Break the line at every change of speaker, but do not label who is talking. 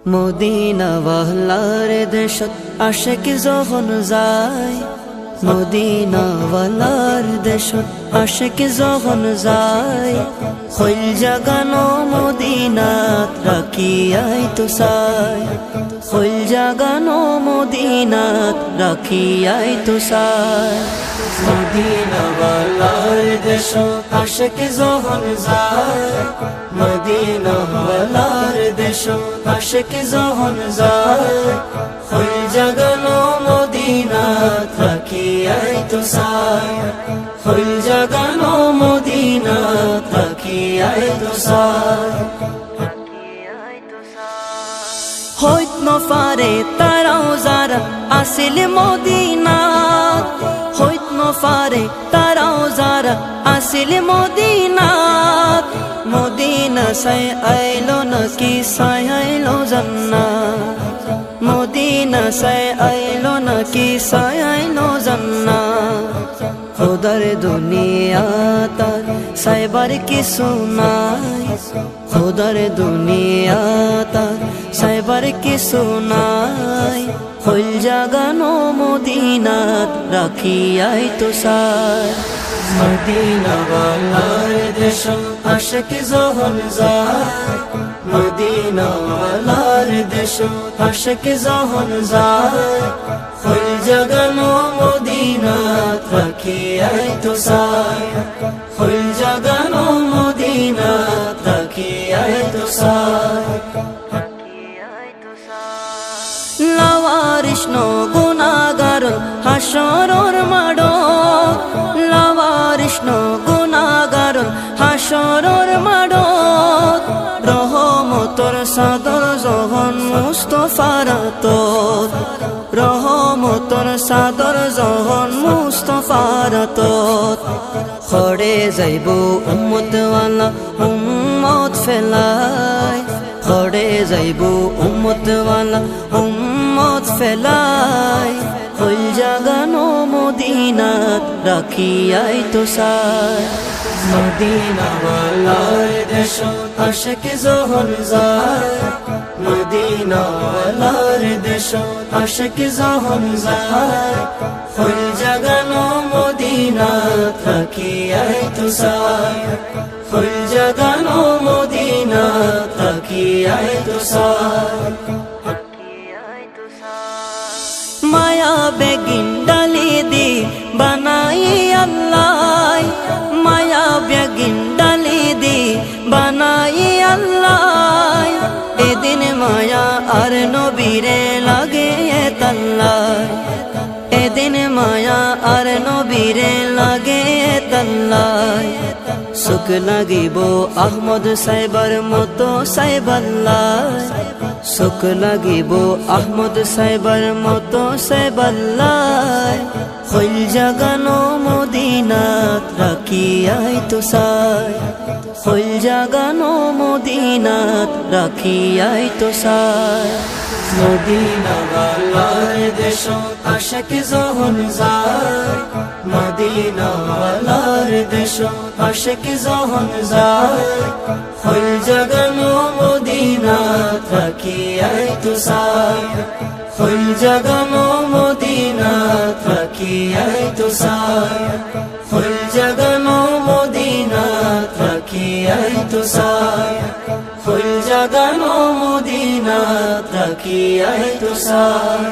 Medina ওয়ালার দেশত আশিক যখন যায়, মদিনা ওয়ালার দেশত আশিক যখন যায়, খৈল জাগানো মদিনাত রাখিয়াই তো চাই, খৈল জাগানো মদিনাত রাখিয়াই তো চাই। মদিনা ওয়ালার দেশত আশিক যখন যায়, মদিনা ওয়ালার দেশত আশিক যখন যায়, খৈল জাগানো মদিনাত রাখিয়াই তো চাই, খৈল জাগানো মদিনাত রাখিয়াই তো চাই। হইত নফারে তারাও যারা আসিল মদিনাত, হইত নফারে তারাও যারা আসিল মদিনাত, মদিনা সাই আইলো নাকি সাই আইলো জান্নাত, মদিনা সাই আইলো নাকি সাই আইলো জান্নাত। খোদার দুনিয়া তার সাইবার কিছু নাই, খোদার দুনিয়া তার সাইবার কিছু নাই, খৈল জাগানো মদিনাত রাখিয়াই তো চাই। মদিনা ওয়ালার দেশত আশিক যখন যায়, মদিনা ওয়ালার দেশত আশিক যখন যায়, খৈল জাগানো মদিনাত রাখিয়াই তো চাই, খৈল জাগানো মদিনাত রাখিয়াই তো চাই। লাওয়ারিস নো গুনাহগার হাসরর মাডত, লাওয়ারিস নো গুনাহগার হাসরর মাডত, রহমতর সাদর যখন মুস্তাফার আতত, রহমতর সাদর যখন মুস্তাফার আতত, খড়ে যাইব উম্মত ওয়ালা উম্মত ফেলাই, খড়ে যাইব উম্মত ওয়ালা উম্মত ফেলাই, খৈল জাগানো মদিনাত রাখিয়াই তো চাই। মদিনা ওয়ালার দেশত আশিক যখন যায়, মদিনা ওয়ালার দেশত আশিক যখন যায়, খৈল জাগানো মদিনাত রাখিয়াই তো চাই, খৈল জাগানো মদিনাত রাখিয়াই তো চাই। মায়া বেগিন ডালি দি বানাই আল্লাহ, মায়া বেগিন ডালি দি বানাই আল্লাহ, এদিন মায়া আর নবীরে লাগে তাল্লাই, এদিন মায়া আর নবীরে লাগে তাল্লাই, সুখ লাগিব আহমদ সাইবার মতো সাইবাল্লাই, সুখ লাগিব আহমদ সাইবার মতো সাইবাল্লাই, খৈল জাগানো মদিনাত রাখিয়াই তো চাই, খৈল জাগানো মদিনাত রাখিয়াই তো চাই। মদিনা ওয়ালার দেশত আশিক যখন যায়, মদিনা ওয়ালার দেশত আশিক যখন যায়, খৈল জাগানো মদিনাত রাখিয়াই তো চাই, খৈল জাগানো মদিনাত রাখিয়াই তো চাই, খৈল জাগানো মদিনাত রাখিয়াই তো চাই, খৈল জাগানো মদিনাত রাখিয়াই তো চাই।